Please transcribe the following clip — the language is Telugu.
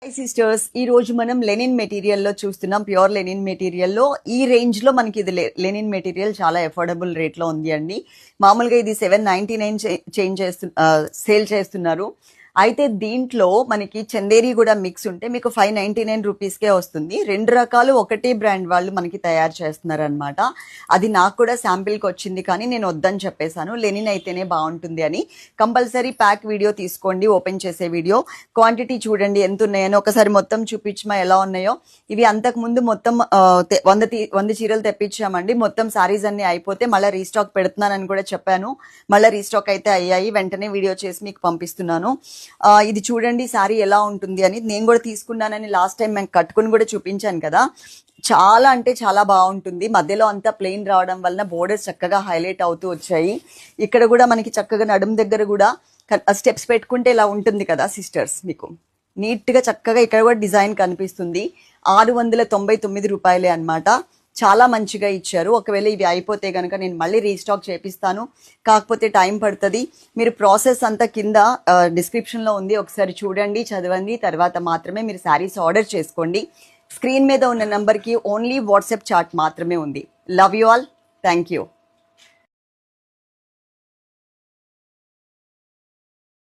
హాయ్ సిస్టర్స్, ఈ రోజు మనం లెనిన్ మెటీరియల్ లో చూస్తున్నాం. ప్యూర్ లెనిన్ మెటీరియల్ లో ఈ రేంజ్ లో మనకి ఇది లెనిన్ మెటీరియల్ చాలా అఫోర్డబుల్ రేట్ లో ఉంది అండి. మామూలుగా ఇది 799 సేల్ చేస్తున్నారు. అయితే దీంట్లో మనకి చందేరి కూడా మిక్స్ ఉంటే మీకు 599 రూపీస్కే వస్తుంది. రెండు రకాలు ఒకటే బ్రాండ్ వాళ్ళు మనకి తయారు చేస్తున్నారు అనమాట. అది నాకు కూడా శాంపిల్కి వచ్చింది, కానీ నేను వద్దని చెప్పేశాను. లెనిన్ అయితేనే బాగుంటుంది అని. కంపల్సరీ ప్యాక్ వీడియో తీసుకోండి, ఓపెన్ చేసే వీడియో. క్వాంటిటీ చూడండి ఎంత ఉన్నాయని. ఒకసారి మొత్తం చూపించమా ఎలా ఉన్నాయో. ఇవి అంతకు ముందు మొత్తం 100 చీరలు తెప్పించామండి. మొత్తం సారీస్ అన్ని అయిపోతే మళ్ళీ రీస్టాక్ పెడుతున్నానని కూడా చెప్పాను. మళ్ళీ రీస్టాక్ అయితే అయ్యాయి. వెంటనే వీడియో చేసి మీకు పంపిస్తున్నాను. ఇది చూడండి సారీ ఎలా ఉంటుంది అని. నేను కూడా తీసుకున్నానని లాస్ట్ టైం మేము కట్టుకుని కూడా చూపించాను కదా. చాలా అంటే చాలా బాగుంటుంది. మధ్యలో అంతా ప్లెయిన్ రావడం వలన బోర్డర్స్ చక్కగా హైలైట్ అవుతూ వచ్చాయి. ఇక్కడ కూడా మనకి చక్కగా నడుము దగ్గర కూడా స్టెప్స్ పెట్టుకుంటే ఇలా ఉంటుంది కదా సిస్టర్స్. మీకు నీట్గా చక్కగా ఇక్కడ కూడా డిజైన్ కనిపిస్తుంది. 699 రూపాయలే అనమాట. చాలా మంచిగా ఇచ్చారు. ఒకవేళ ఇవి అయిపోతే కనుక నేను మళ్ళీ రీస్టాక్ చేపిస్తాను. కాకపోతే టైం పడుతుంది. మీరు ప్రాసెస్ అంతా కింద డిస్క్రిప్షన్లో ఉంది, ఒకసారి చూడండి, చదవండి. తర్వాత మాత్రమే మీరు శారీస్ ఆర్డర్ చేసుకోండి. స్క్రీన్ మీద ఉన్న నెంబర్కి ఓన్లీ వాట్సాప్ చాట్ మాత్రమే ఉంది. Love you all. Thank you.